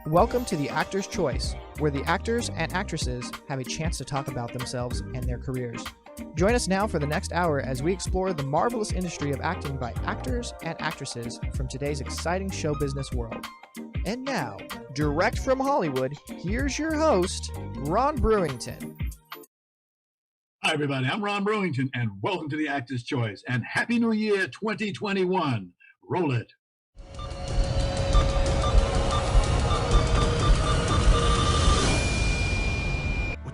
Welcome to The Actor's Choice, where the actors and actresses have a chance to talk about themselves and their careers. Join us now for the next hour as we explore the marvelous industry of acting by actors and actresses from today's exciting show business world. And now, direct from Hollywood, here's your host, Ron Brewington. Hi, everybody. I'm Ron Brewington, and welcome to The Actor's Choice. And Happy New Year 2021. Roll it.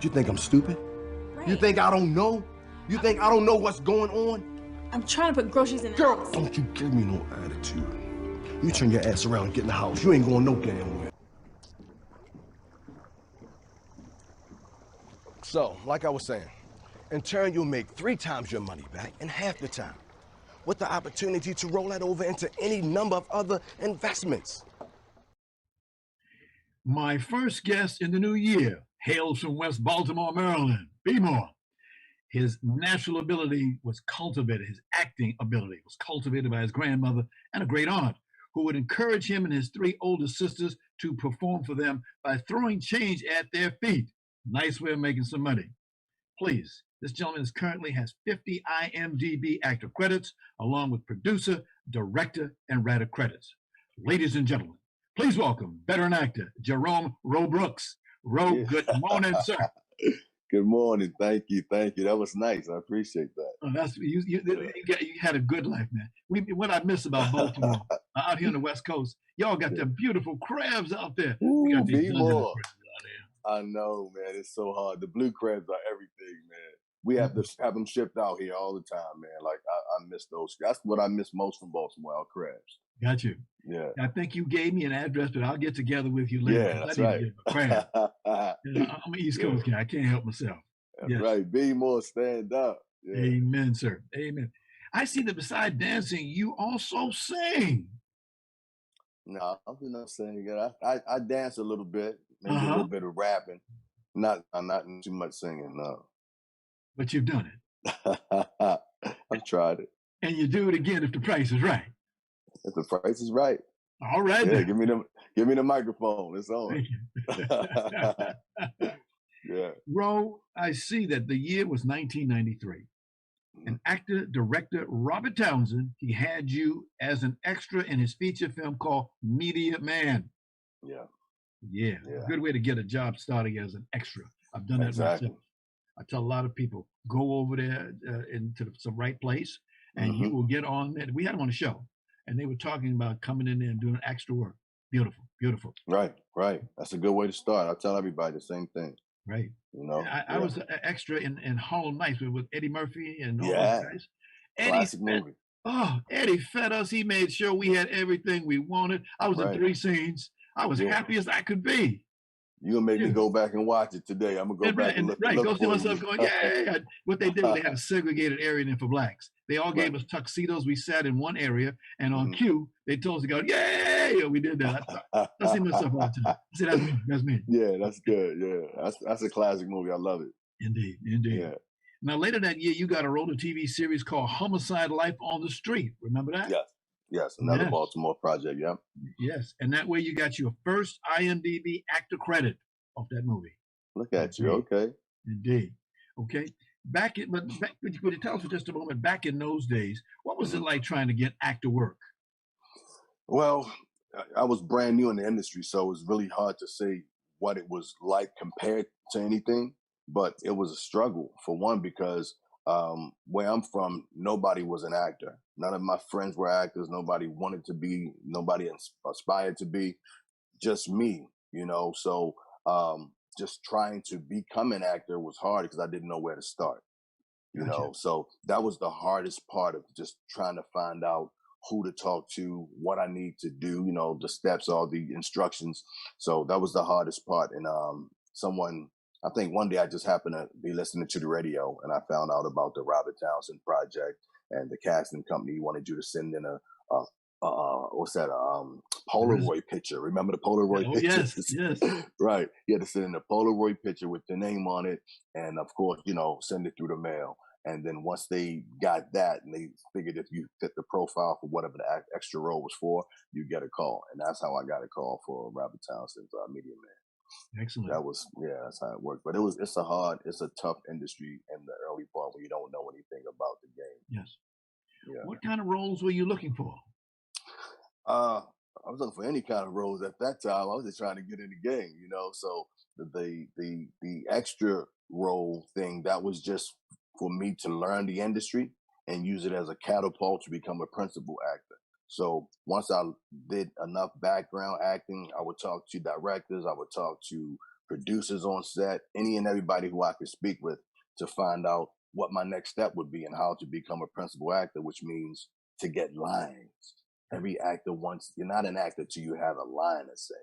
You think I'm stupid? Right. You think I don't know? You think I don't know what's going on? I'm trying to put groceries in the Girl, house. don't you give me no attitude. You turn your ass around and get in the house. You ain't going no damn where. So, like I was saying, in turn you'll make 3 times your money back in half the time, with the opportunity to roll that over into any number of other investments. My first guest in the new year hails from West Baltimore, Maryland, B. Moore. His natural ability was cultivated, his acting ability was cultivated by his grandmother and a great aunt, who would encourage him and his 3 older sisters to perform for them by throwing change at their feet. Nice way of making some money. Please, this gentleman currently has 50 IMDb actor credits, along with producer, director, and writer credits. Ladies and gentlemen, please welcome veteran actor Jerome "Ro" Brooks. Ro, Yeah. good morning, sir. Good morning. Thank you. That was nice. I appreciate that. Oh, that's you had a good life, man. What I miss about Baltimore, out here on the West Coast, y'all got them beautiful crabs out there. Ooh, We got these be Dungeness more. crabs out there. I know, man. It's so hard. The blue crabs are everything, man. We have to have them shipped out here all the time, man. Like I miss those. That's what I miss most from Baltimore, our crabs. Got you. Yeah. I think you gave me an address, but I'll get together with you later. Yeah, that's right. Crab. I'm an East Coast guy. I can't help myself. That's Yes. right. Be more, stand up. Yeah. Amen, sir. Amen. I see that besides dancing, you also sing. No, I'm not saying that. I dance a little bit, maybe a little bit of rapping. I'm not too much singing, no. But you've done it. I've tried it. And you do it again if the price is right. If the price is right. All right. Yeah, then. give me the microphone. It's on. Thank you. Yeah. Ro, I see that the year was 1993. And actor, director Robert Townsend, he had you as an extra in his feature film called Media Man. Yeah. Yeah. Good way to get a job starting as an extra. I've done that myself. I tell a lot of people, go over there into the right place and you will get on there. We had them on the show and they were talking about coming in there and doing extra work. Beautiful, beautiful. Right. That's a good way to start. I tell everybody the same thing. Right. You know, I was an extra in Harlem Nights with Eddie Murphy and all those guys. Classic movie. Eddie fed us. He made sure we had everything we wanted. I was in 3 scenes. I was happy as I could be. You're going to make me go back and watch it today. I'm going to go back and look go see for myself you. going, yeah. What they did, they had a segregated area in for blacks. They all gave us tuxedos. We sat in one area, and on cue, they told us to go, yeah, we did that. I see myself all the time. I said, that's me. Yeah, that's good. Yeah, that's a classic movie. I love it. Indeed. Yeah. Now, later that year, you got a role in a TV series called Homicide: Life on the Street. Remember that? Yes. Another Baltimore project, yeah. Yes, and that way you got your first IMDb actor credit off that movie. Look at you, okay. Indeed. Okay. Would you tell us for just a moment, back in those days, what was it like trying to get actor work? Well, I was brand new in the industry, so it was really hard to say what it was like compared to anything, but it was a struggle, for one, because where I'm from, nobody was an actor. None of my friends were actors. Nobody wanted to be, nobody aspired to be, just me, you know? So just trying to become an actor was hard because I didn't know where to start, you know? So that was the hardest part of just trying to find out who to talk to, what I need to do, you know, the steps, all the instructions. So that was the hardest part. And I think one day I just happened to be listening to the radio and I found out about the Robert Townsend project, and the casting company wanted you to send in a Polaroid picture. Remember the Polaroid pictures? Yes. Right. You had to send in a Polaroid picture with the name on it, and of course, you know, send it through the mail. And then once they got that and they figured if you fit the profile for whatever the extra role was for, you get a call. And that's how I got a call for Robert Townsend's Media Man. Excellent. That was, yeah, that's how it worked. But it's a tough industry in the early part when you don't know anything about the game. Yes. Yeah. What kind of roles were you looking for? I was looking for any kind of roles at that time. I was just trying to get in the game, you know. So the extra role thing, that was just for me to learn the industry and use it as a catapult to become a principal actor. So once I did enough background acting, I would talk to directors, I would talk to producers on set, any and everybody who I could speak with to find out what my next step would be and how to become a principal actor, which means to get lines. Every actor wants, you're not an actor till you have a line to say,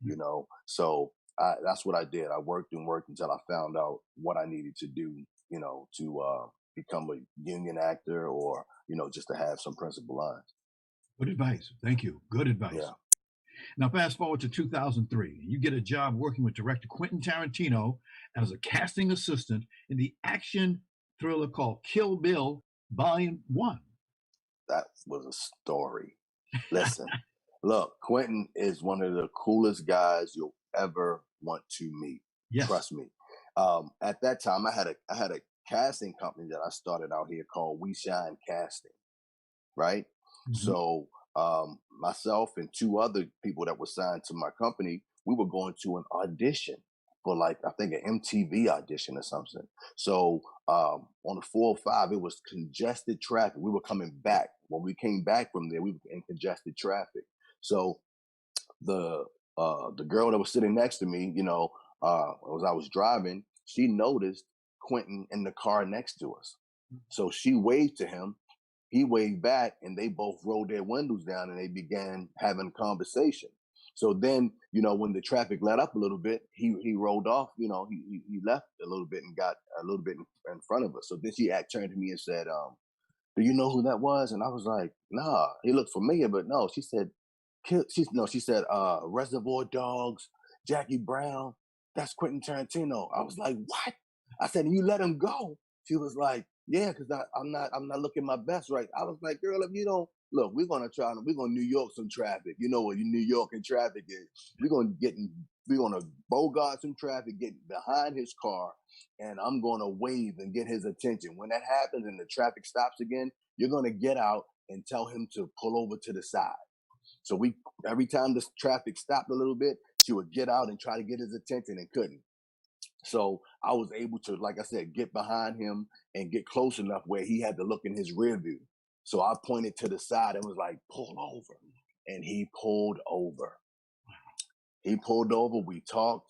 you know? So that's what I did. I worked and worked until I found out what I needed to do, you know, to become a union actor or, you know, just to have some principal lines. Good advice. Thank you. Good advice. Yeah. Now, fast forward to 2003. You get a job working with director Quentin Tarantino as a casting assistant in the action thriller called Kill Bill Volume 1. That was a story. Listen, look, Quentin is one of the coolest guys you'll ever want to meet. Yes. Trust me. At that time, I had a casting company that I started out here called We Shine Casting, right? Mm-hmm. So myself and two other people that were signed to my company, we were going to an audition for like, I think an MTV audition or something. So on the 405, it was congested traffic. We were coming back. When we came back from there, we were in congested traffic. So the girl that was sitting next to me, you know, as I was driving, she noticed Quentin in the car next to us. So she waved to him. He waved back, and they both rolled their windows down and they began having a conversation. So then, you know, when the traffic let up a little bit, he rolled off, you know, he left a little bit and got a little bit in front of us. So then she turned to me and said, do you know who that was? And I was like, nah, he looked familiar, but no. She said, she said, Reservoir Dogs, Jackie Brown, that's Quentin Tarantino. I was like, what? I said, you let him go? She was like, yeah, because I'm not looking my best right. I was like, girl, if you don't look, we're gonna New York some traffic. You know what New York and traffic is. We're gonna bogart some traffic, get behind his car, and I'm gonna wave and get his attention. When that happens and the traffic stops again, you're gonna get out and tell him to pull over to the side. So every time the traffic stopped a little bit, she would get out and try to get his attention and couldn't. So I was able to, like I said, get behind him and get close enough where he had to look in his rear view. So I pointed to the side and was like, pull over. And he pulled over. He pulled over. We talked.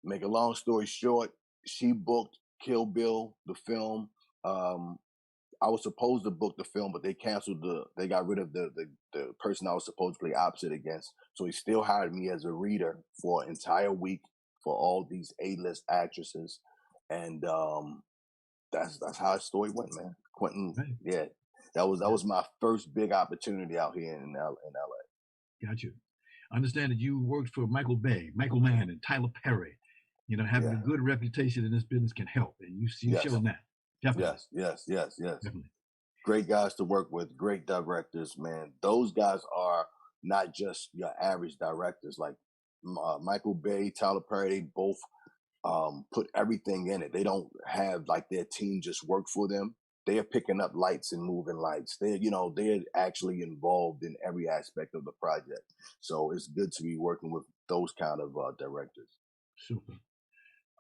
Make a long story short, she booked Kill Bill, the film. I was supposed to book the film, but they canceled they got rid of the person I was supposed to play opposite against. So he still hired me as a reader for an entire week for all these A-list actresses. And that's how the story went, man. Quentin, right. Yeah. That was my first big opportunity out here in LA. Got you. I understand that you worked for Michael Bay, Michael Mann, and Tyler Perry. You know, having a good reputation in this business can help, and you showing that. Definitely. Yes. Definitely. Great guys to work with, great directors, man. Those guys are not just your average directors. Like Michael Bay, Tyler Perry, they both put everything in it. They don't have like their team just work for them. They are picking up lights and moving lights. They're actually involved in every aspect of the project. So it's good to be working with those kind of directors. Super.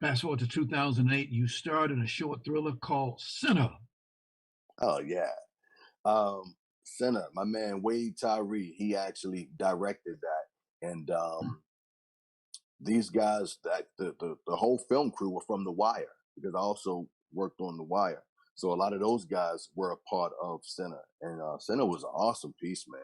Fast forward to 2008, you starred in a short thriller called Sinner. Oh, yeah. Sinner, my man Wade Tyree, he actually directed that. And these guys, the whole film crew were from The Wire, because I also worked on The Wire. So a lot of those guys were a part of Sinner. And Sinner was an awesome piece, man.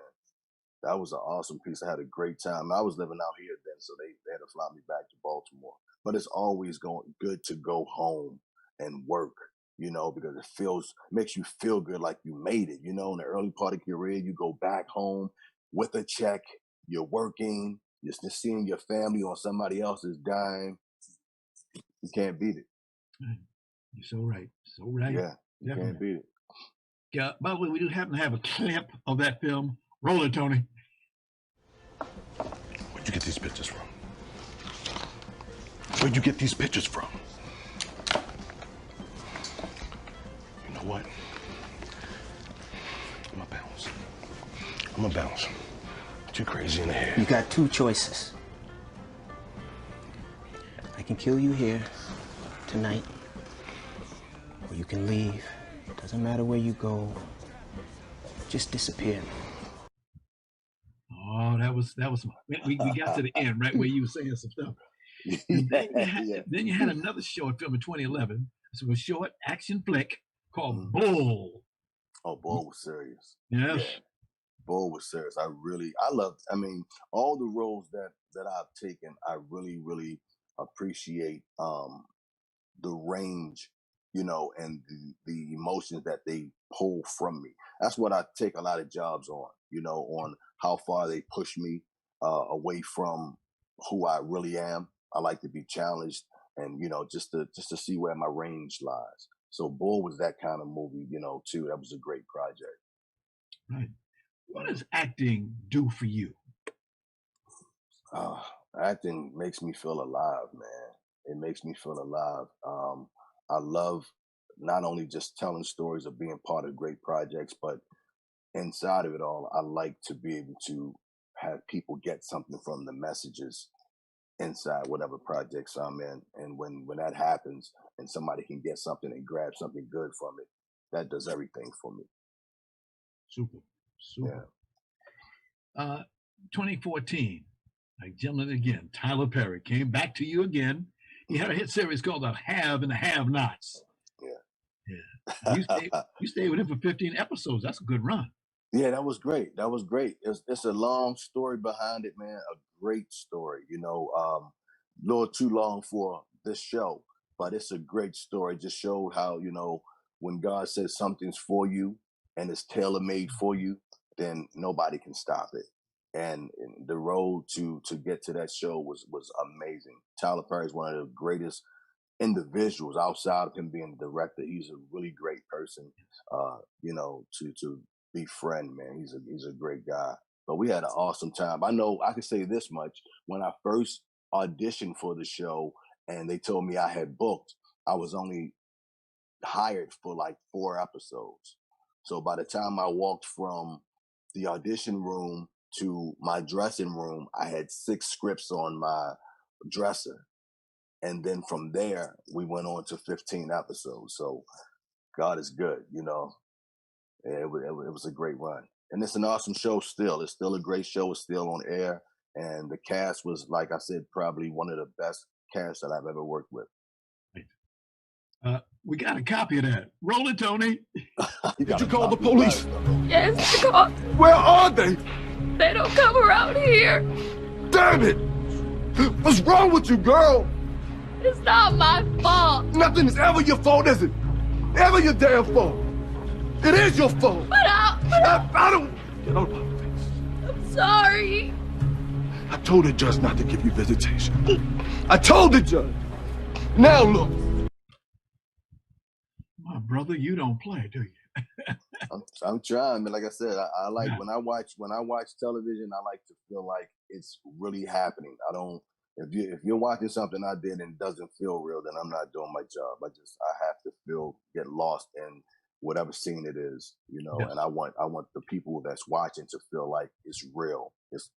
That was an awesome piece. I had a great time. I was living out here then, so they had to fly me back to Baltimore. But it's always good to go home and work, you know, because it makes you feel good, like you made it. You know, in the early part of your career, you go back home with a check, you're working, just seeing your family on somebody else's dime. You can't beat it. You're so right. So right. Yeah. You can't beat it. Yeah. By the way, we do happen to have a clip of that film. Roll it, Tony. Where'd you get these pictures from? Where'd you get these pictures from? You know what? I'm gonna bounce. Too crazy in the head. You got two choices. I can kill you here tonight, or you can leave. Doesn't matter where you go. Just disappear. Oh, that was we got to the end right where you were saying some stuff. Then you had another short film in 2011. It was a short action flick called Bull. Oh, Bull was serious. Yes. Yeah. Bull was serious. I mean, all the roles that I've taken, I really appreciate the range, and the emotions that they pull from me. That's what I take a lot of jobs on, on how far they push me away from who I really am. I like to be challenged and, just to see where my range lies. So Bull was that kind of movie, too. That was a great project. Right. What does acting do for you? Acting makes me feel alive, man. It makes me feel alive. I love not only just telling stories of being part of great projects, but inside of it all, I like to be able to have people get something from the messages inside whatever projects I'm in. And when that happens and somebody can get something and grab something good from it, that does everything for me. Super. Yeah. 2014, like gentlemen again, Tyler Perry came back to you again. He had a hit series called The Have and the Have-Nots. Yeah. You stayed with him for 15 episodes. That's a good run. Yeah, that was great. It's a long story behind it, man. A great story, a little too long for this show, but it's a great story. Just showed how, when God says something's for you and it's tailor-made for you, then nobody can stop it. And the road to get to that show was amazing. Tyler Perry is one of the greatest individuals outside of him being the director. He's a really great person, to befriend, man. He's a great guy. But we had an awesome time. I know I can say this much. When I first auditioned for the show and they told me I had booked, I was only hired for like 4 episodes. So by the time I walked from the audition room to my dressing room, I had 6 scripts on my dresser. And then from there, we went on to 15 episodes. So God is good, It was a great run. And it's an awesome show still. It's still a great show. It's still on air. And the cast was, like I said, probably one of the best casts that I've ever worked with. We got a copy of that. Roll it, Tony. Did you call the police? Yes, I called. Where are they? They don't come around here. Damn it! What's wrong with you, girl? It's not my fault. Nothing is ever your fault, is it? Ever your damn fault. It is your fault. But I don't... Get out of my face. I'm sorry. I told the judge not to give you visitation. I told the judge. Now look. My brother, you don't play, do you? I'm trying, man. Like I said, I like when I watch television, I like to feel like it's really happening. I don't. If you're watching something I did and it doesn't feel real, then I'm not doing my job. I have to get lost in whatever scene it is, Yes. And I want the people that's watching to feel like it's real.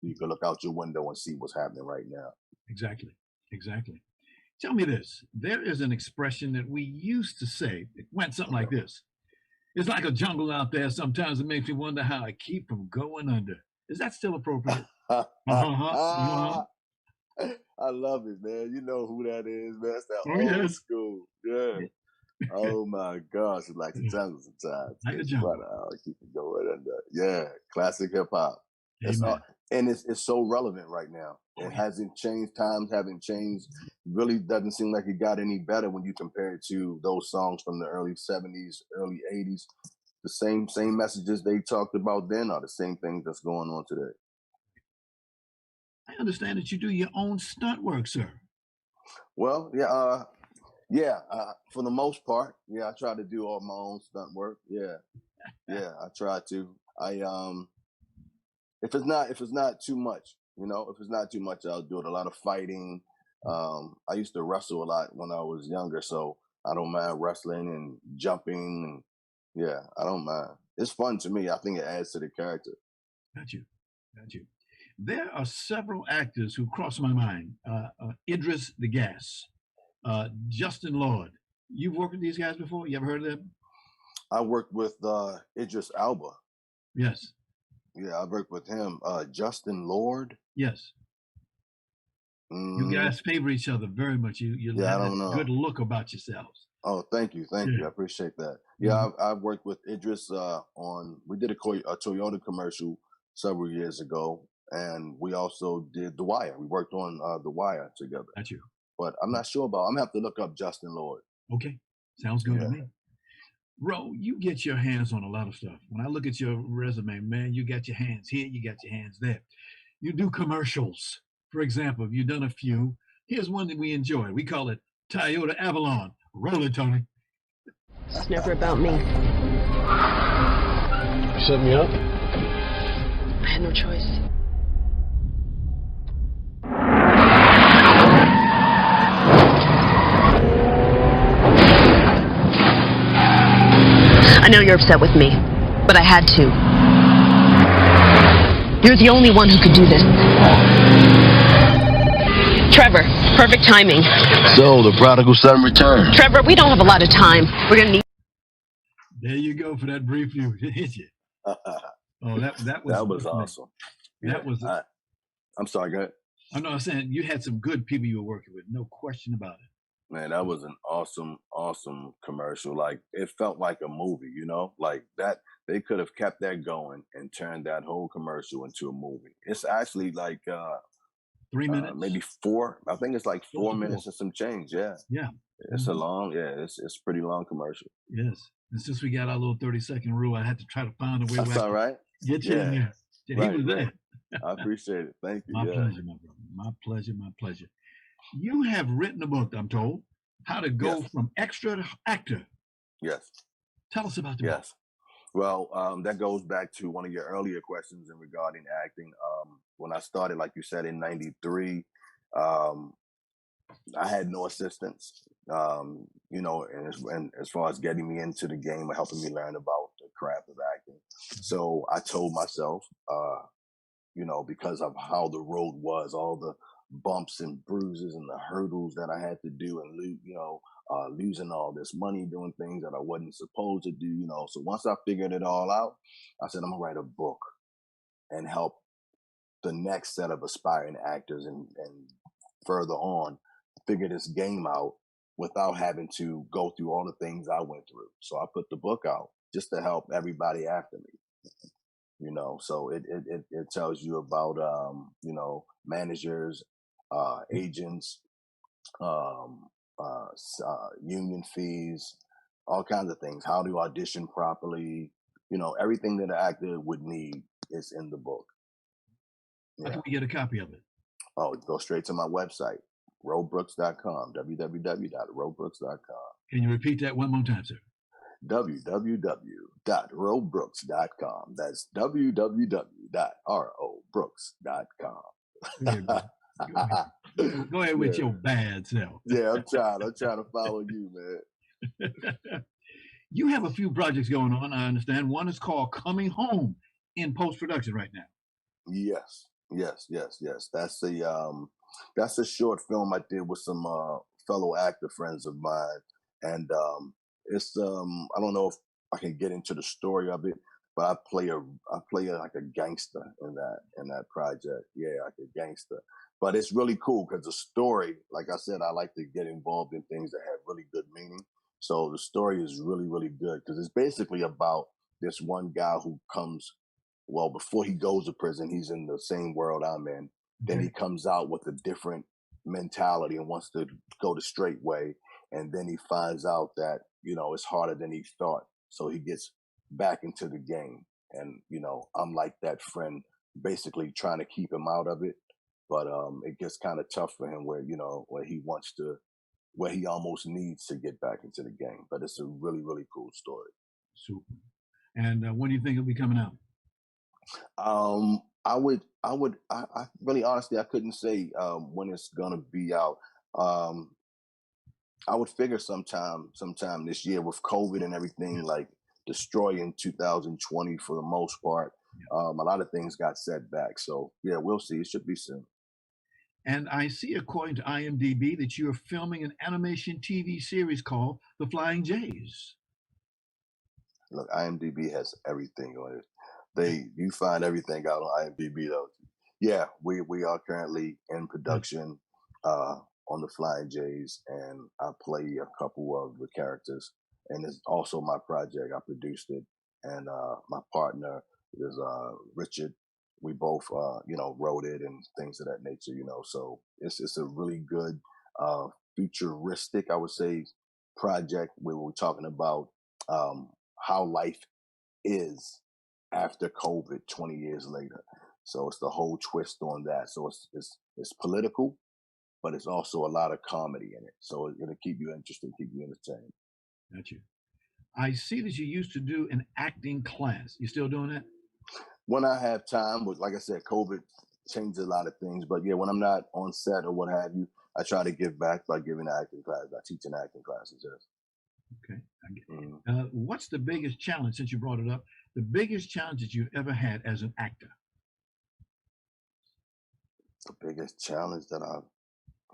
You can look out your window and see what's happening right now. Exactly. Tell me this. There is an expression that we used to say. It went something like this. It's like a jungle out there. Sometimes it makes me wonder how I keep from going under. Is that still appropriate? I love it, man. You know who that is, man. That's that old school. Yeah. Oh my gosh. It's like the jungle sometimes. Like the jungle. Keep it going under. Yeah. Classic hip hop. And it's so relevant right now. It hasn't changed. Times haven't changed. Really doesn't seem like it got any better when you compare it to those songs from the early 70s, early 80s. The same messages they talked about then are the same things that's going on today. I understand that you do your own stunt work, sir. Well, yeah, Yeah, for the most part, yeah, I try to do all my own stunt work. Yeah, yeah, I try to. If it's not too much, if it's not too much, I'll do it. A lot of fighting. I used to wrestle a lot when I was younger, so I don't mind wrestling and jumping. And yeah, I don't mind. It's fun to me. I think it adds to the character. Got you. Got you. There are several actors who cross my mind. Idris the Gas, Justin Lord. You've worked with these guys before? You ever heard of them? I worked with Idris Elba. Yes. Yeah, I worked with him. Justin Lord. Yes. You guys favor each other very much. You Yeah, have I don't know. a good look about yourselves. Oh, thank you. I appreciate that. Yeah, I've worked with Idris we did a Toyota commercial several years ago, and we also did The Wire. We worked on The Wire together. Got you. But I'm not sure about. I'm gonna have to look up Justin Lord. Okay, sounds good to me. Ro, you get your hands on a lot of stuff. When I look at your resume, man, you got your hands here, you got your hands there. You do commercials. For example, you've done a few. Here's one that we enjoy. We call it Toyota Avalon. Roll it, Tony. It's never about me. You set me up? I had no choice. I know you're upset with me, but I had to. You're the only one who could do this. Trevor, perfect timing. So, the prodigal son returned. Trevor, we don't have a lot of time. We're gonna need... There you go for that brief news. Hit you. Oh, that was awesome. That was. I'm sorry, go ahead. I'm not saying you had some good people you were working with, no question about it. Man, that was an awesome commercial. Like, it felt like a movie, like that. They could have kept that going and turned that whole commercial into a movie. It's actually like 3 minutes, maybe 4. I think it's like 4 minutes and some change. Yeah. Yeah. It's it's a pretty long commercial. Yes. And since we got our little 30-second rule, I had to try to find a way. That's all right. Get you in there. He was there. I appreciate it. Thank you. My pleasure, my brother. My pleasure, my pleasure. You have written a book, I'm told, How to Go from Extra to Actor. Yes. Tell us about the book. Well, that goes back to one of your earlier questions in regarding acting. When I started, like you said, in '93, I had no assistance, and as far as getting me into the game or helping me learn about the craft of acting. So I told myself, because of how the road was, all the bumps and bruises and the hurdles that I had to do, and losing all this money doing things that I wasn't supposed to do. So once I figured it all out, I said, I'm gonna write a book and help the next set of aspiring actors and further on figure this game out without having to go through all the things I went through. So I put the book out just to help everybody after me. So it tells you about managers, agents, union fees, all kinds of things, how to audition properly, everything that an actor would need is in the book. How can we get a copy of it? Oh, go straight to my website, robrooks.com, www.robrooks.com. Can you repeat that one more time, sir? www.robrooks.com. That's www.robrooks.com. Go ahead with your bad self. Yeah, I'm trying to follow you, man. You have a few projects going on, I understand. One is called Coming Home in post-production right now. Yes. That's a short film I did with some fellow actor friends of mine, and it's I don't know if I can get into the story of it, but I play like a gangster in that project. Yeah, like a gangster. But it's really cool because the story, like I said, I like to get involved in things that have really good meaning. So the story is really, really good because it's basically about this one guy who comes, well, before he goes to prison, he's in the same world I'm in. Then he comes out with a different mentality and wants to go the straight way. And then he finds out that, it's harder than he thought. So he gets back into the game. And, I'm like that friend, basically trying to keep him out of it. But it gets kind of tough for him where he wants to where he almost needs to get back into the game. But it's a really, really cool story. Super. And when do you think it'll be coming out? I really honestly, I couldn't say when it's gonna be out. I would figure sometime this year, with COVID and everything like destroying 2020 for the most part. A lot of things got set back. So yeah, we'll see. It should be soon. And I see, according to IMDb, that you're filming an animation TV series called The Flying Jays. Look, IMDb has everything on it. You find everything out on IMDb though. Yeah, we are currently in production on The Flying Jays, and I play a couple of the characters. And it's also my project. I produced it, and my partner is Richard. We both, wrote it and things of that nature, So it's a really good, futuristic, I would say, project where we're talking about how life is after COVID 20 years later. So it's the whole twist on that. So it's political, but it's also a lot of comedy in it. So it'll keep you interested, keep you entertained. Got you. I see that you used to do an acting class. You still doing that? When I have time, but like I said, COVID changed a lot of things. But yeah, when I'm not on set or what have you, I try to give back by giving acting classes. I teach in acting classes. Yes. Okay. I get it. What's the biggest challenge, since you brought it up, the biggest challenge that you've ever had as an actor? The biggest challenge that I've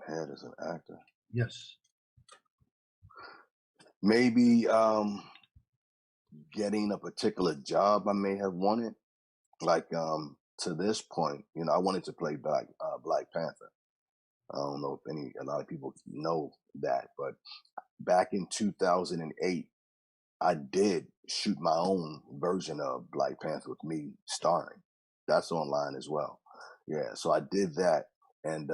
had as an actor? Yes. Maybe getting a particular job I may have wanted. Like to this point, I wanted to play Black Panther. I don't know if a lot of people know that, but back in 2008, I did shoot my own version of Black Panther with me starring. That's online as well. Yeah, so I did that, and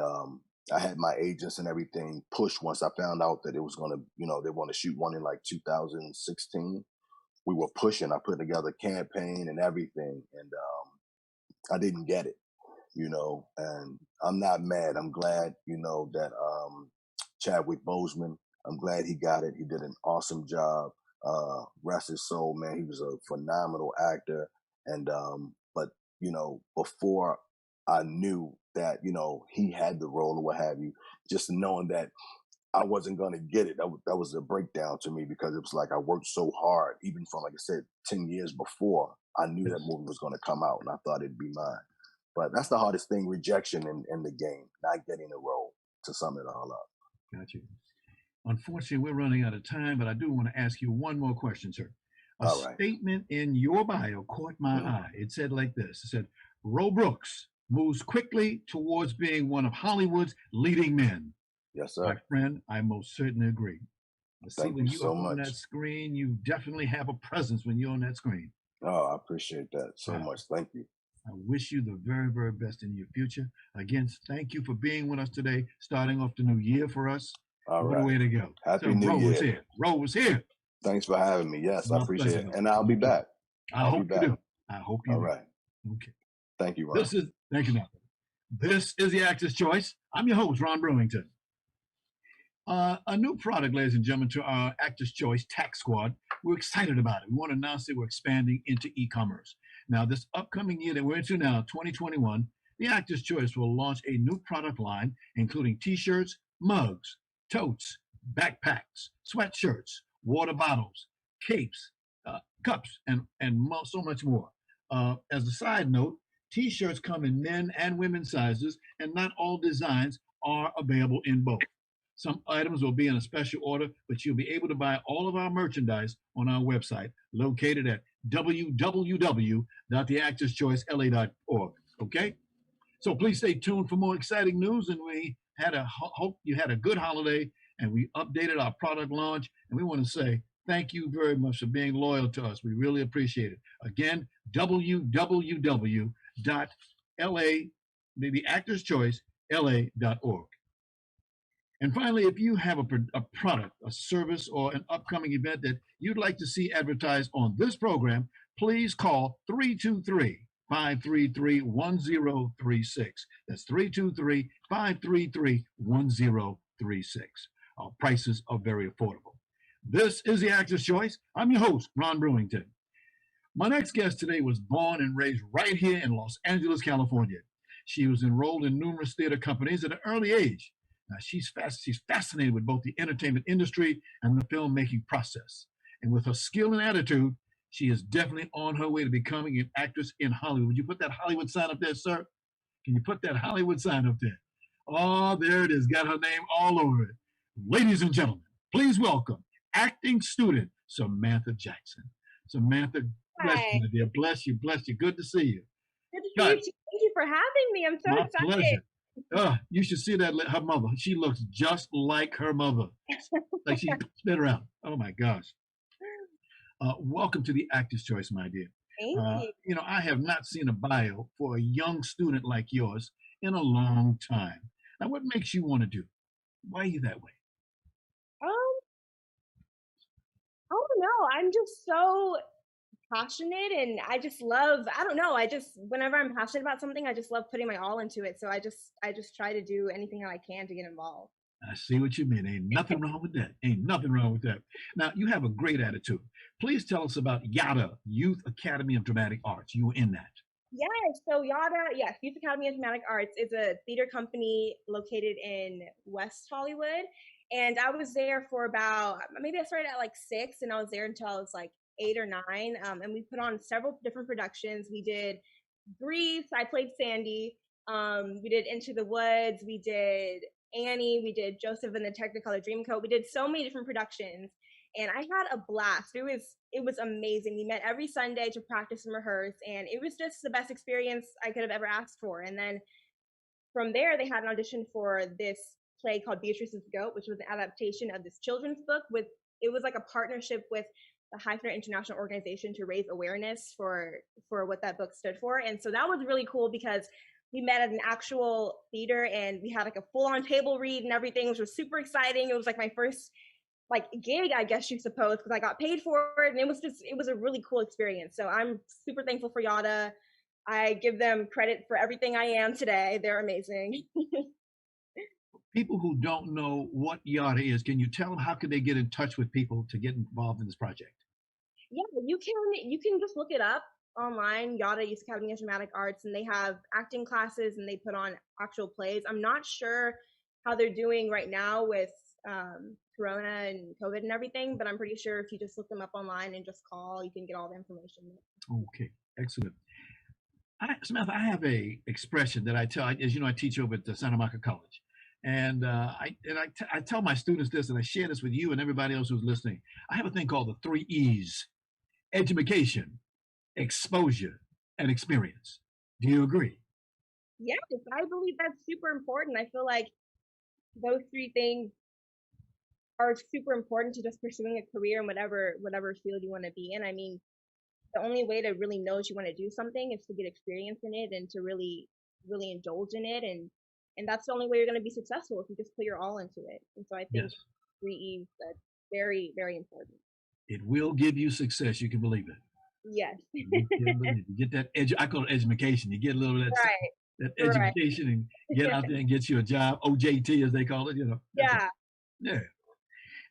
I had my agents and everything push once I found out that it was gonna, they want to shoot one in like 2016. We were pushing. I put together a campaign and everything, and I didn't get it, and I'm not mad. I'm glad, that Chadwick Boseman, I'm glad he got it. He did an awesome job. Rest his soul, man. He was a phenomenal actor. And, but, before I knew that, he had the role or what have you, just knowing that I wasn't going to get it, that was a breakdown to me, because it was like I worked so hard, even from, like I said, 10 years before. I knew that movie was going to come out, and I thought it'd be mine. But that's the hardest thing, rejection in the game, not getting a role, to sum it all up. Got you. Unfortunately, we're running out of time, but I do want to ask you one more question, sir. A statement in your bio caught my eye. It said like this. It said, Ro Brooks moves quickly towards being one of Hollywood's leading men. Yes, sir. My friend, I most certainly agree. I see when you so are on much. that screen, you definitely have a presence when you're on that screen. Oh, I appreciate that so much. Thank you. I wish you the very, very best in your future. Again, thank you for being with us today, starting off the new year for us. All what right. a way to go. Happy New Year. Was here. Ro was here. Thanks for having me. Yes, I appreciate pleasure. it. And I'll be back. I hope you do. I hope you do. All right. Okay. Thank you, Ron. Thank you, Malcolm. This is the Actor's Choice. I'm your host, Ron Brewington. A new product, ladies and gentlemen, to our Actor's Choice Tax Squad. We're excited about it. We want to announce that we're expanding into e-commerce. Now, this upcoming year that we're into now, 2021, the Actor's Choice will launch a new product line, including t-shirts, mugs, totes, backpacks, sweatshirts, water bottles, capes, cups, and so much more. As a side note, t-shirts come in men and women's sizes, and not all designs are available in both. Some items will be in a special order, but you'll be able to buy all of our merchandise on our website, located at www.theactorschoicela.org. Okay? So please stay tuned for more exciting news. And we hope you had a good holiday, and we updated our product launch. And we want to say thank you very much for being loyal to us. We really appreciate it. Again, www.theactorschoicela.org. And finally, if you have a product, a service, or an upcoming event that you'd like to see advertised on this program, please call 323-533-1036. That's 323-533-1036. prices are very affordable. This is the Actor's Choice. I'm your host, Ron Brewington. My next guest today was born and raised right here in Los Angeles, California. She was enrolled in numerous theater companies at an early age. Now, she's fascinated with both the entertainment industry and the filmmaking process. And with her skill and attitude, she is definitely on her way to becoming an actress in Hollywood. Would you put that Hollywood sign up there, sir? Can you put that Hollywood sign up there? Oh, there it is. Got her name all over it. Ladies and gentlemen, please welcome acting student Samantha Jackson. Samantha, bless you, my dear. Bless you, bless you. Good to see you. Good to see you. Thank you for having me. I'm so my excited. Pleasure. You should see that her mother. She looks just like her mother. Like she spit around. Oh my gosh. Welcome to the Actor's Choice, my dear. Thank you. You know, I have not seen a bio for a young student like yours in a long time. Now, what makes you want to do? Why are you that way? I don't know. I'm just so passionate, and I just love, I don't know, whenever I'm passionate about something, I just love putting my all into it. So I just try to do anything that I can to get involved. I see what you mean. Ain't nothing wrong with that. Ain't nothing wrong with that. Now, you have a great attitude. Please tell us about YADA, Youth Academy of Dramatic Arts. You were in that. Yes, so YADA, yes, Youth Academy of Dramatic Arts is a theater company located in West Hollywood. And I was there for about, maybe I started at like 6, and I was there until I was like 8 or 9. And we put on several different productions. We did Grease, I played Sandy. We did Into the Woods, we did Annie, we did Joseph and the Technicolor Dreamcoat. We did so many different productions, and I had a blast. It was amazing. We met every Sunday to practice and rehearse, and it was just the best experience I could have ever asked for. And then from there, they had an audition for this play called Beatrice's Goat, which was an adaptation of this children's book. It was like a partnership with the Heifner International Organization to raise awareness for what that book stood for. And so that was really cool because we met at an actual theater, and we had like a full-on table read and everything, which was super exciting. It was like my first like gig, I guess you suppose, because I got paid for it, and it was a really cool experience. So I'm super thankful for YADA. I give them credit for everything I am today. They're amazing. People who don't know what YADA is, can you tell them how could they get in touch with people to get involved in this project? Yeah, you can just look it up online, YADA, Youth Academy of Dramatic Arts, and they have acting classes and they put on actual plays. I'm not sure how they're doing right now with Corona and COVID and everything, but I'm pretty sure if you just look them up online and just call, you can get all the information. Okay, excellent. Samantha, I have a expression that I tell, as you know, I teach over at the Santa Monica College. And I tell my students this, and I share this with you and everybody else who's listening. I have a thing called the 3 E's: education, exposure, and experience. Do you agree? Yes, I believe that's super important. I feel like those 3 things are super important to just pursuing a career in whatever field you want to be in. I mean, the only way to really know if you want to do something is to get experience in it and to really indulge in it, and that's the only way you're going to be successful, if you just put your all into it. And so I think Yes. 3 E's, that's very, very important. It will give you success. You can believe it. Yes. You can believe it. You get that I call it education. You get a little of that, Right. that Right. education and get out there and get you a job, OJT as they call it, you know. Yeah. Yeah.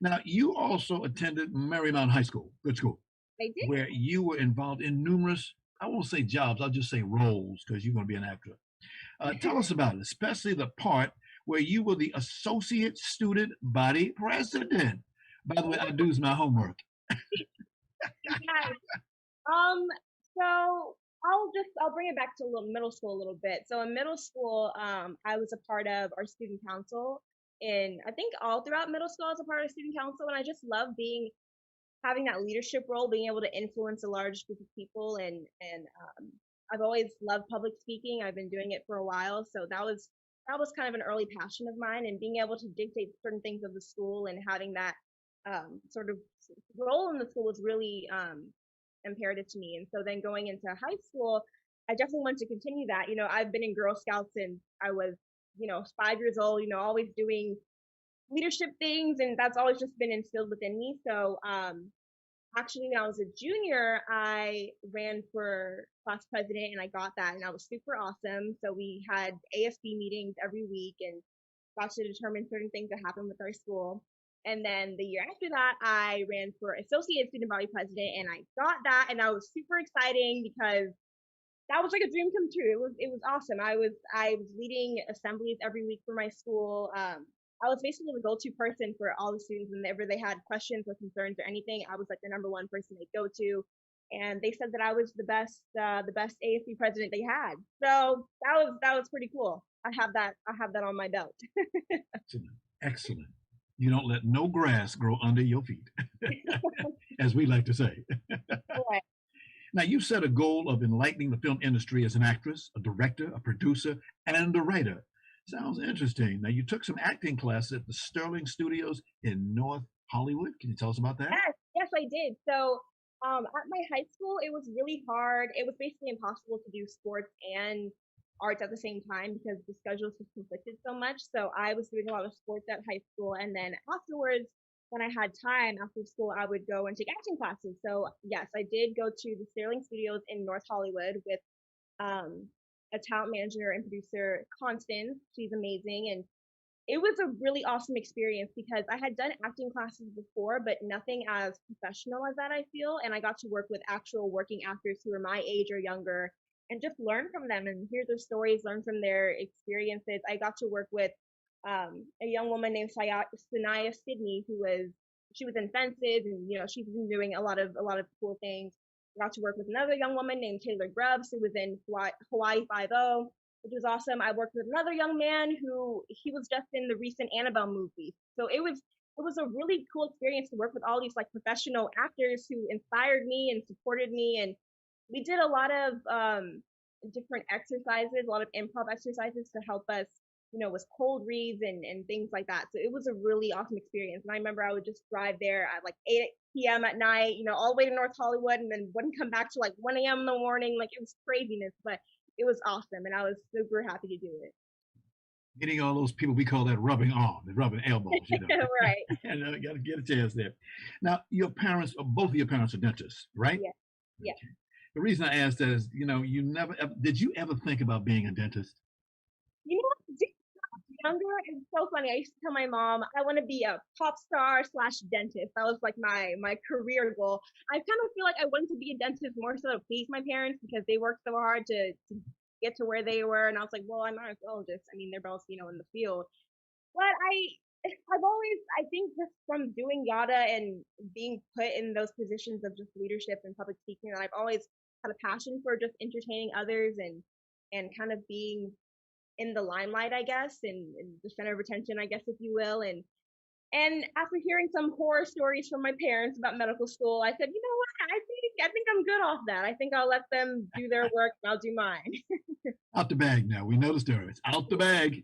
Now, you also attended Marymount High School, good school, I did. where you were involved in numerous, I won't say jobs, I'll just say roles, because you're going to be an actor. Tell us about it, especially the part where you were the associate student body president. By the way, I do my homework. Yes. So I'll bring it back to middle school a little bit. So in middle school, I was a part of our student council, and I think all throughout middle school I was a part of student council, and I just love having that leadership role, being able to influence a large group of people, and I've always loved public speaking. I've been doing it for a while, so that was kind of an early passion of mine, and being able to dictate certain things of the school and having that sort of role in the school was really imperative to me. And so then going into high school, I definitely wanted to continue that. I've been in Girl Scouts since I was 5 years old, always doing leadership things, and that's always just been instilled within me. So actually, when I was a junior, I ran for class president, and I got that, and that was super awesome. So we had ASB meetings every week and got to determine certain things that happened with our school. And then the year after that, I ran for associate student body president, and I got that, and I was super exciting because that was like a dream come true. It was awesome. I was leading assemblies every week for my school. I was basically the go-to person for all the students whenever they had questions or concerns or anything. I was like the number one person they go to, and they said that I was the best ASB president they had. So that was pretty cool. I have that on my belt. Excellent. Excellent. You don't let no grass grow under your feet, as we like to say. Right. Now, you set a goal of enlightening the film industry as an actress, a director, a producer, and a writer. Sounds interesting. Now, you took some acting classes at the Sterling Studios in North Hollywood. Can you tell us about that? Yes, I did. So, at my high school, it was really hard. It was basically impossible to do sports and arts at the same time because the schedules just conflicted so much. So I was doing a lot of sports at high school, and then afterwards, when I had time after school, I would go and take acting classes. So yes, I did go to the Sterling Studios in North Hollywood with a talent manager and producer, Constance. She's amazing, and it was a really awesome experience because I had done acting classes before, but nothing as professional as that, I feel. And I got to work with actual working actors who were my age or younger and just learn from them and hear their stories, learn from their experiences. I got to work with a young woman named Sanaya Sidney, she was in Fences, and she's been doing a lot of cool things. I got to work with another young woman named Taylor Grubbs, who was in Hawaii 5-0, which was awesome. I worked with another young man he was just in the recent Annabelle movie. So it was a really cool experience to work with all these like professional actors who inspired me and supported me. And we did a lot of different exercises, a lot of improv exercises to help us, with cold reads and things like that. So it was a really awesome experience. And I remember I would just drive there at like 8 p.m. at night, all the way to North Hollywood, and then wouldn't come back to like 1 a.m. in the morning. Like, it was craziness, but it was awesome, and I was super happy to do it. Getting all those people, we call that rubbing arms and rubbing elbows, Right. And got to get a chance there. Now, both of your parents are dentists, right? Yeah. Yeah. Okay. The reason I asked that is, did you ever think about being a dentist? Younger, it's so funny. I used to tell my mom I want to be a pop star / dentist. That was like my career goal. I kind of feel like I wanted to be a dentist more so to please my parents because they worked so hard to get to where they were, and I was like, well, I might as well just. I mean, they're both in the field. But I've always, I think, just from doing Yada and being put in those positions of just leadership and public speaking, that I've always had a passion for just entertaining others and kind of being in the limelight, I guess, and the center of attention, I guess, if you will. And after hearing some horror stories from my parents about medical school, I said, you know what? I think I'm good off that. I think I'll let them do their work and I'll do mine. Out the bag now. We know the story. It's out the bag.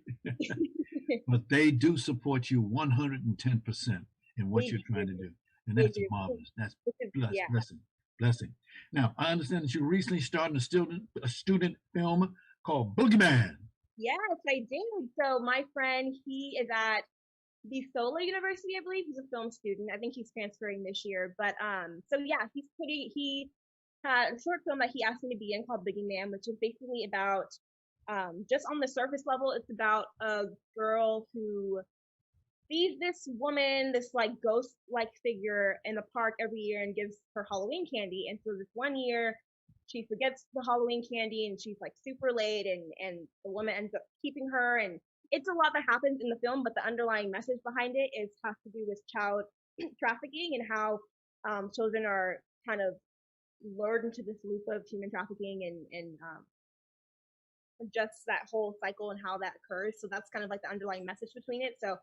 But they do support you 110% in what you're trying to do. And that's marvelous. That's blessing. Now, I understand that you recently started a student film called Boogeyman. Yes, I did. So my friend, he is at the Sola University, I believe. He's a film student. I think he's transferring this year. But so yeah, he had a short film that he asked me to be in called Boogeyman, which is basically about just on the surface level, it's about a girl who sees this woman, this like ghost like figure in the park every year and gives her Halloween candy. And so this one year she forgets the Halloween candy and she's like super late, and the woman ends up keeping her. And it's a lot that happens in the film, but the underlying message behind it has to do with child trafficking and how children are kind of lured into this loop of human trafficking and just that whole cycle and how that occurs. So that's kind of like the underlying message between it. So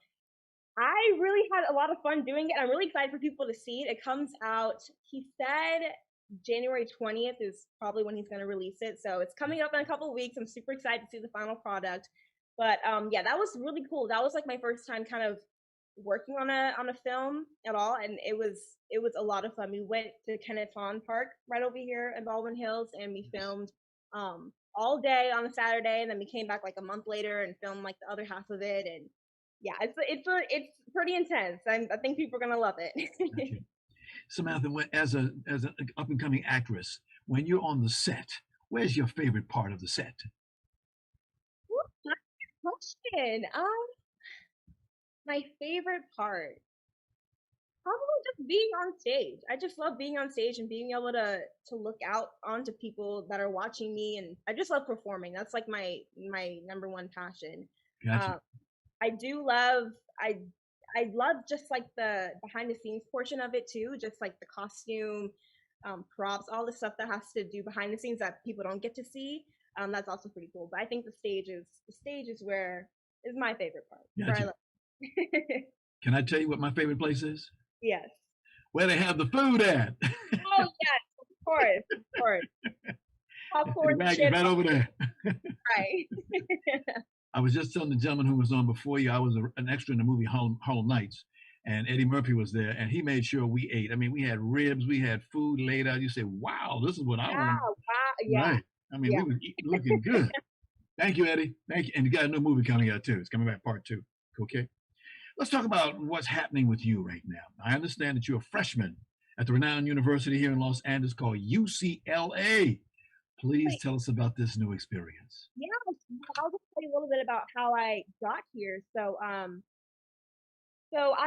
I really had a lot of fun doing it. I'm really excited for people to see it. It comes out, he said January 20th is probably when he's going to release it. So it's coming up in a couple of weeks. I'm super excited to see the final product. But yeah, that was really cool. That was like my first time kind of working on a film at all, and it was a lot of fun. We went to Kenneth Hahn Park right over here in Baldwin Hills, and we filmed all day on a Saturday, and then we came back like a month later and filmed like the other half of it. And yeah, it's pretty intense. I think people are gonna love it. Okay. Samantha, as an up and coming actress, when you're on the set, where's your favorite part of the set? Question. My favorite part. Probably just being on stage. I just love being on stage and being able to look out onto people that are watching me, and I just love performing. That's like my number one passion. Gotcha. I do love I love just like the behind the scenes portion of it too, just like the costume, props, all the stuff that has to do behind the scenes that people don't get to see. That's also pretty cool. But I think the stage is where is my favorite part. Where I Gotcha. love. Can I tell you what my favorite place is? Yes. Where they have the food at. Oh yes, of course. Popcorn Right, chips. right over there. Right. I was just telling the gentleman who was on before you, I was an extra in the movie Harlem Nights, and Eddie Murphy was there, and he made sure we ate. I mean, we had ribs, we had food laid out. You say, wow, this is what I want. Wow, yeah. Right. I mean, we were looking good. Thank you, Eddie. Thank you. And you got a new movie coming out, too. It's coming back part 2. Okay. Let's talk about what's happening with you right now. I understand that you're a freshman at the renowned university here in Los Angeles called UCLA. Please tell us about this new experience. Yeah, I'll just tell you a little bit about how I got here. So I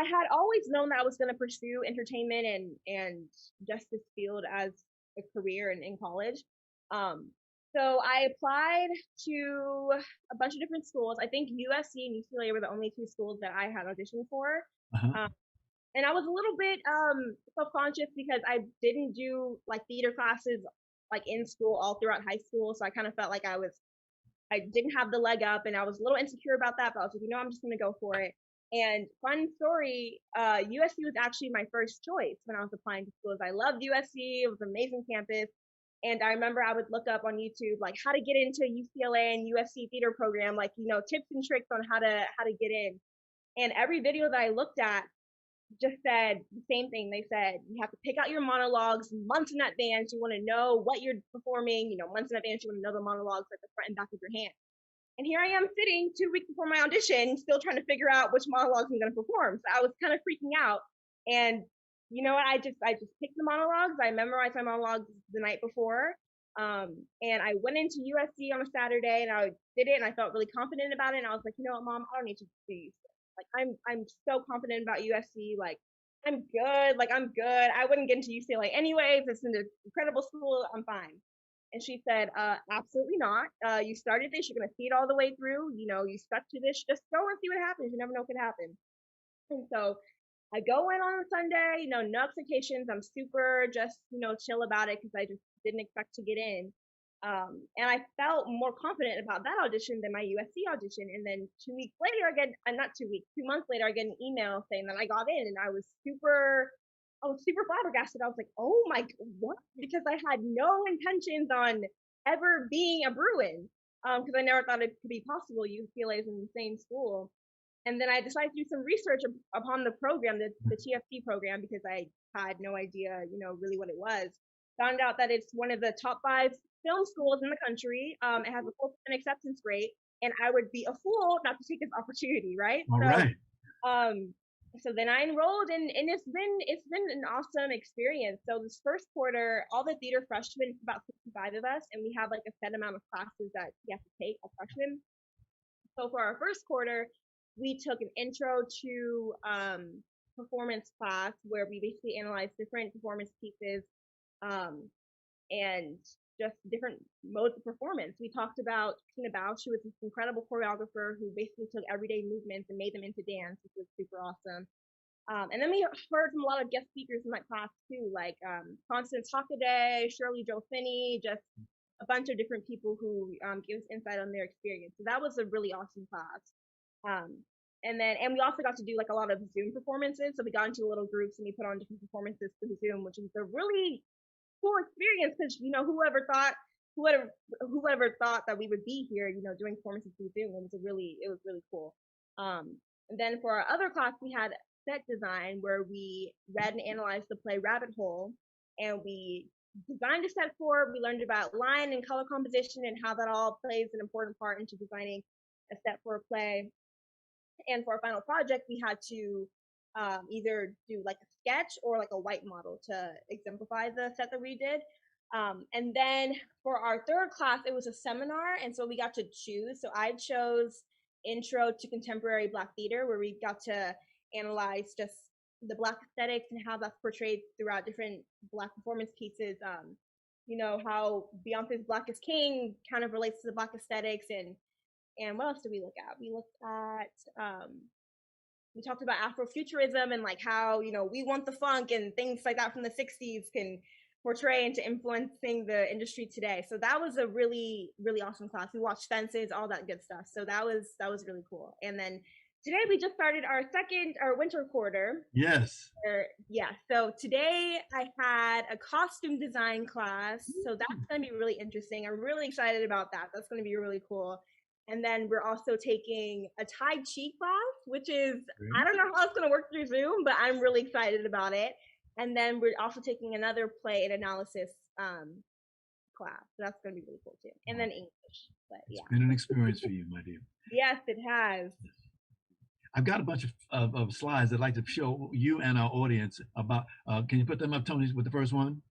had always known that I was going to pursue entertainment and just this field as a career in college. So I applied to a bunch of different schools. I think USC and UCLA were the only 2 schools that I had auditioned for. And I was a little bit self-conscious because I didn't do like theater classes like in school all throughout high school. So I kind of felt like I didn't have the leg up, and I was a little insecure about that, but I was like, I'm just going to go for it. And fun story, USC was actually my first choice when I was applying to schools. I loved USC. It was an amazing campus. And I remember I would look up on YouTube, like how to get into UCLA and USC theater program, like, tips and tricks on how to get in. And every video that I looked at just said the same thing. They said, you have to pick out your monologues months in advance. You want to know what you're performing, months in advance. You want to know the monologues like the front and back of your hand. And here I am sitting 2 weeks before my audition, still trying to figure out which monologues I'm going to perform. So I was kind of freaking out. And you know what? I just picked the monologues. I memorized my monologues the night before. And I went into USC on a Saturday and I did it, and I felt really confident about it. And I was like, you know what, Mom, I don't need to do this. Like, I'm so confident about USC. Like, I'm good. I wouldn't get into UCLA anyways. It's an incredible school. I'm fine. And she said, absolutely not. You started this. You're going to see it all the way through. You stuck to this. Just go and see what happens. You never know what could happen. And so I go in on a Sunday, no expectations. I'm super just, chill about it because I just didn't expect to get in. And I felt more confident about that audition than my USC audition. And then 2 weeks later, 2 months later, I get an email saying that I got in, and I was super flabbergasted. I was like, oh my, what? Because I had no intentions on ever being a Bruin, because I never thought it could be possible. UCLA is in the same school. And then I decided to do some research upon the program, the TFT program, because I had no idea, really what it was. Found out that it's one of the top 5 film schools in the country. It has a 4% acceptance rate, and I would be a fool not to take this opportunity, right? All right. So then I enrolled, and it's been an awesome experience. So this first quarter, all the theater freshmen, it's about 65 of us, and we have like a set amount of classes that you have to take as freshmen. So for our first quarter, we took an intro to performance class where we basically analyzed different performance pieces and just different modes of performance. We talked about Tina Bao. She was this incredible choreographer who basically took everyday movements and made them into dance, which was super awesome. And then we heard from a lot of guest speakers in that class too, like Constance Hockaday, Shirley Jo Finney, just a bunch of different people who give us insight on their experience. So that was a really awesome class. And we also got to do like a lot of Zoom performances. So we got into little groups and we put on different performances through Zoom, which was a really cool experience because whoever thought that we would be here, doing performances through Zoom. It was really cool. And then for our other class, we had set design where we read and analyzed the play Rabbit Hole, and we designed a set for it. We learned about line and color composition and how that all plays an important part into designing a set for a play. And for our final project, we had to either do like a sketch or like a white model to exemplify the set that we did. And then for our third class, it was a seminar, and so we got to choose. So I chose Intro to Contemporary Black Theater, where we got to analyze just the Black aesthetics and how that's portrayed throughout different Black performance pieces. You know, how Beyonce's Black is King kind of relates to the Black aesthetics, and what else did we look at? We looked at we talked about Afrofuturism and like how, you know, We Want the Funk and things like that from the 60s can portray into influencing the industry today. So that was a really, really awesome class. We watched Fences, all that good stuff. So that was really cool. And then today we just started our winter quarter. Yes. Yeah. So today I had a costume design class. So that's going to be really interesting. I'm really excited about that. That's going to be really cool. And then we're also taking a Tai Chi class, which is, I don't know how it's going to work through Zoom, but I'm really excited about it. And then we're also taking another play and analysis class. So that's going to be really cool too. And then English. But yeah. It's been an experience for you, my dear. Yes, it has. I've got a bunch of slides I'd like to show you and our audience about. Can you put them up, Tony, with the first one?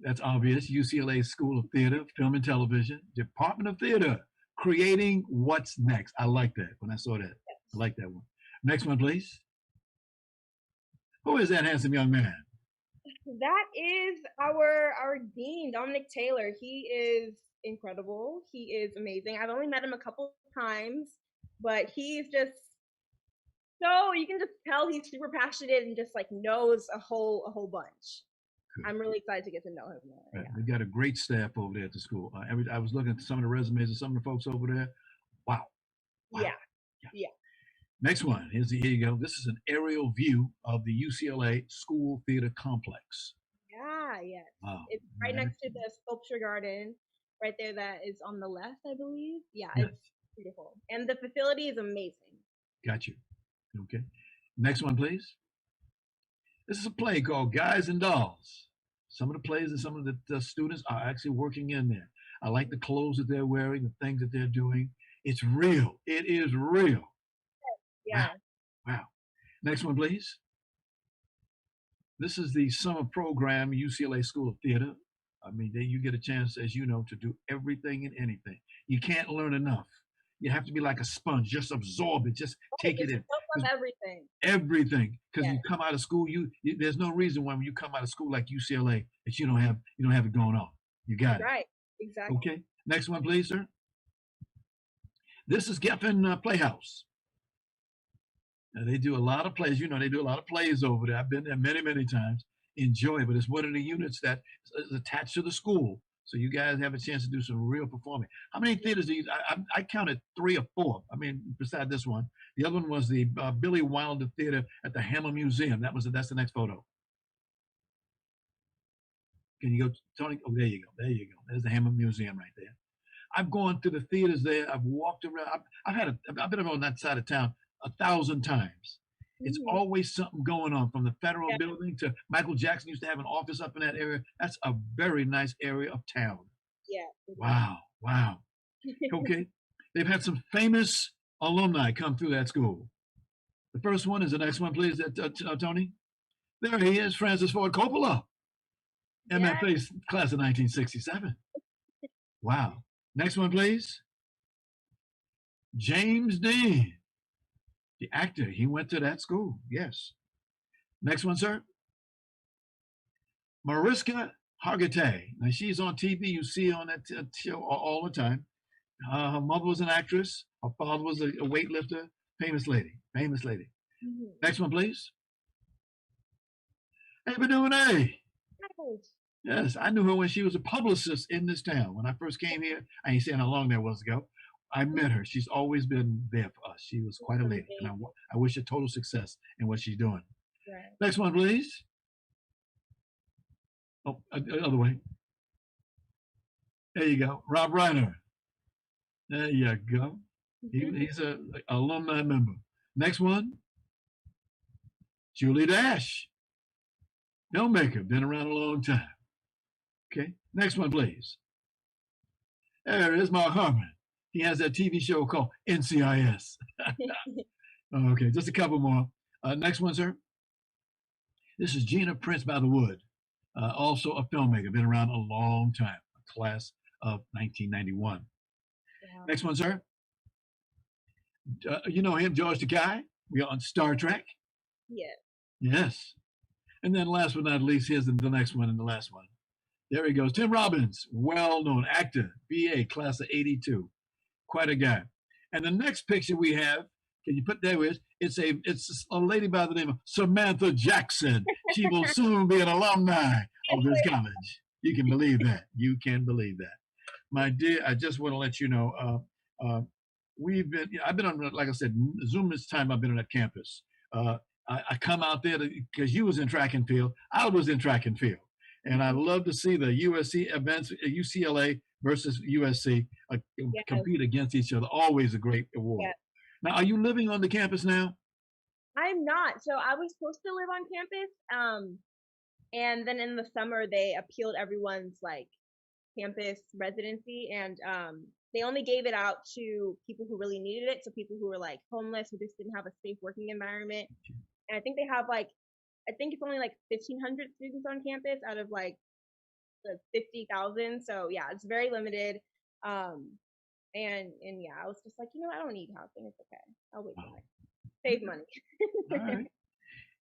That's obvious. UCLA School of Theater, Film and Television, Department of Theater, creating what's next. I like that when I saw that. I like that one. Next one, please. Who is that handsome young man? That is our dean, Dominic Taylor. He is incredible. He is amazing. I've only met him a couple times, but he's just so, you can just tell he's super passionate and just like knows a whole bunch. Good. I'm really excited to get to know him more. Right. Yeah. We've got a great staff over there at the school. I was looking at some of the resumes of some of the folks over there. Wow. Yeah. Next one. Here you go. This is an aerial view of the UCLA School Theater Complex. Yes. Wow. It's right next to the sculpture garden, right there. That is on the left, I believe. Yeah, yes. It's beautiful, and the facility is amazing. Got you. Okay. Next one, please. This is a play called Guys and Dolls. Some of the plays and some of the students are actually working in there. I like the clothes that they're wearing, the things that they're doing. It's real. It is real. Yeah. Wow. Next one, please. This is the summer program, UCLA School of Theater. I mean, you get a chance, as you know, to do everything and anything. You can't learn enough. You have to be like a sponge, just absorb it, just take it in. Everything. Everything, because you come out of school, there's no reason why when you come out of school like UCLA that you don't have it going on. You got it. Right. Exactly. Okay. Next one, please, sir. This is Geffen Playhouse. Now, they do a lot of plays. You know, they do a lot of plays over there. I've been there many, many times. Enjoy it, but it's one of the units that is attached to the school. So you guys have a chance to do some real performing. How many theaters do you? I counted 3 or 4. I mean, beside this one, the other one was the Billy Wilder Theater at the Hammer Museum. That's the next photo. Can you go, Tony? Oh, there you go. There you go. There's the Hammer Museum right there. I've gone to the theaters there. I've walked around. I've been around that side of town 1,000 times. It's always something going on, from the Federal Building to Michael Jackson used to have an office up in that area. That's a very nice area of town. Yeah. Wow. Okay. They've had some famous alumni come through that school. The first one is the next one, please, Tony. There he is, Francis Ford Coppola. MFA class of 1967. Wow. Next one, please. James Dean. The actor, he went to that school. Yes. Next one, sir. Mariska Hargitay. Now, she's on TV. You see her on that show all the time. Her mother was an actress. Her father was a weightlifter. Famous lady. Next one, please. Ava DuVernay. Yes, I knew her when she was a publicist in this town. When I first came here, I ain't saying how long that was ago. I met her. She's always been there for us. She was quite a lady, and I wish her total success in what she's doing. Right. Next one, please. Oh, other way. There you go. Rob Reiner. There you go. He's an alumni member. Next one. Julie Dash. Filmmaker. Been around a long time. Okay. Next one, please. There it is, Mark Harmon. He has that TV show called NCIS. Okay, just a couple more. Next one, sir. This is Gina Prince by the Wood, also a filmmaker, been around a long time, a class of 1991. Yeah. Next one, sir. You know him, George Takei, We are on Star Trek. Yeah. Yes. And then last but not least, here's the next one and the last one. There he goes. Tim Robbins, well-known actor, BA, class of 82. Quite a guy. And the next picture we have, can you put there with, it's a lady by the name of Samantha Jackson. She will soon be an alumni of this college. You can believe that. You can believe that. My dear, I just want to let you know, I've been on, like I said, Zoom this time I've been on that campus. I come out there because you was in track and field. I was in track and field. And I love to see the USC events, UCLA versus USC compete against each other. Always a great award. Yes. Now, are you living on the campus now? I'm not. So I was supposed to live on campus. And then in the summer, they appealed everyone's like campus residency. And they only gave it out to people who really needed it. So people who were like homeless, who just didn't have a safe working environment. And I think they have I think it's only like 1,500 students on campus out of like the 50,000. So yeah, it's very limited. And yeah, I was just like, I don't need housing. It's okay. I'll wait for it. Save money. All right.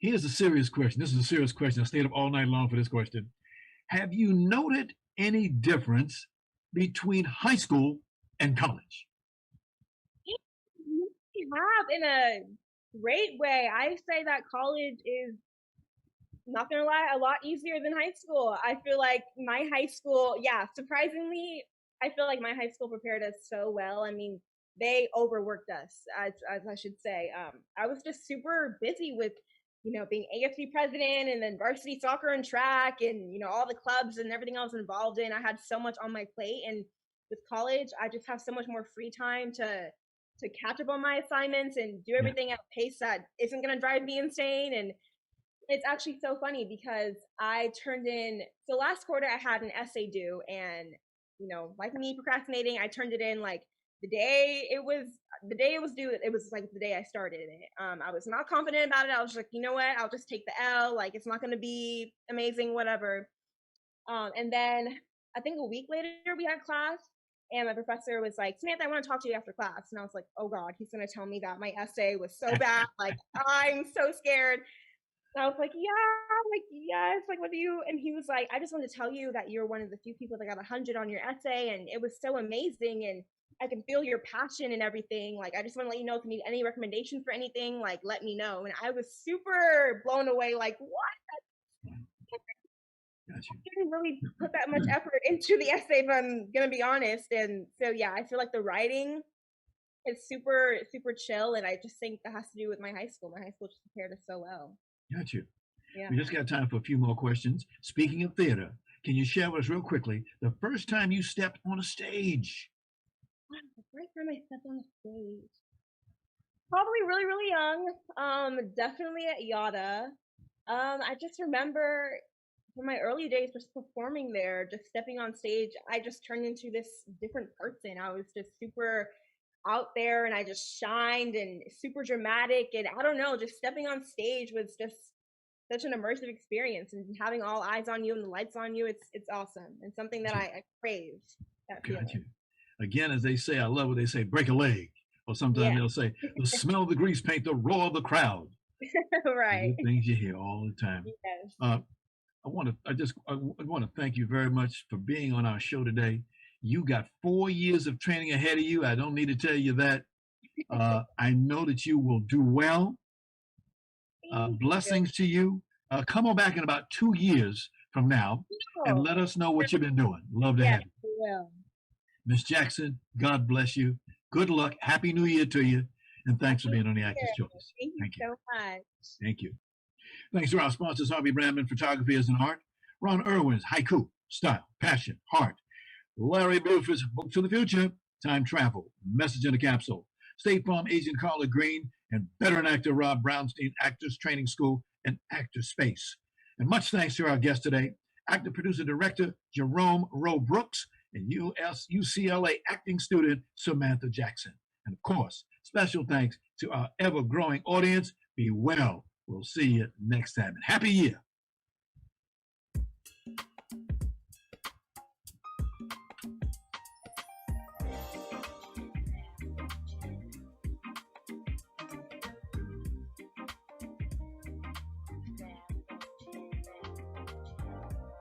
Here's a serious question. This is a serious question. I stayed up all night long for this question. Have you noted any difference between high school and college? You have, in a great way. I say that college is, not gonna lie, a lot easier than high school. I feel like my high school, surprisingly, I feel like my high school prepared us so well. I mean, they overworked us, as I should say. I was just super busy with, being AFC president and then varsity soccer and track and, all the clubs and everything I was involved in. I had so much on my plate. And with college, I just have so much more free time to catch up on my assignments and do everything at a pace that isn't going to drive me insane. And it's actually so funny because I turned in, so last quarter I had an essay due and, like me procrastinating, I turned it in like the day it was due. It was like the day I started it. I was not confident about it. I was like, you know what? I'll just take the L. Like, it's not going to be amazing, whatever. And then I think a week later we had class and my professor was like, Samantha, I want to talk to you after class. And I was like, oh God, he's going to tell me that my essay was so bad. Like, I'm so scared. And I was like, yes, like, what do you, and he was like, I just wanted to tell you that you're one of the few people that got 100 on your essay, and it was so amazing, and I can feel your passion and everything. Like, I just want to let you know if you need any recommendation for anything, like, let me know. And I was super blown away, like, what? Gotcha. I didn't really put that much effort into the essay, if I'm going to be honest. And so, yeah, I feel like the writing is super, super chill, and I just think that has to do with my high school. My high school just prepared us so well. Got you. Yeah. We just got time for a few more questions. Speaking of theater, can you share with us real quickly the first time you stepped on a stage? The first time I stepped on a stage, probably really, really young. Definitely at Yada. I just remember from my early days just performing there, just stepping on stage, I just turned into this different person. I was just super out there and I just shined and super dramatic, and I don't know, just stepping on stage was just such an immersive experience, and having all eyes on you and the lights on you, it's awesome, and something that I crave. Got you. Again, as they say, I love what they say, break a leg, or sometimes they'll say the smell of the grease paint, the roar of the crowd. Right. Things you hear all the time. Yes. I want to thank you very much for being on our show today. You got 4 years of training ahead of you. I don't need to tell you that. I know that you will do well. Blessings to you. Come on back in about 2 years from now and let us know what you've been doing. Love to have you. Will. Miss Jackson, God bless you. Good luck. Happy New Year to you. And thanks for being on the Actors Choice. Thank you so much. Thank you. Thanks to our sponsors, Harvey Brandman Photography is an Art, Ron Irwin's Haiku, Style, Passion, Heart, Larry Buford's Book to the Future, Time Travel, Message in a Capsule, State Farm agent Carla Green, and veteran actor Rob Brownstein, Actors Training School and Actor Space. And much thanks to our guest today, actor, producer, director Jerome Rowe Brooks, and UCLA acting student Samantha Jackson. And of course, special thanks to our ever-growing audience. Be well. We'll see you next time. And happy year.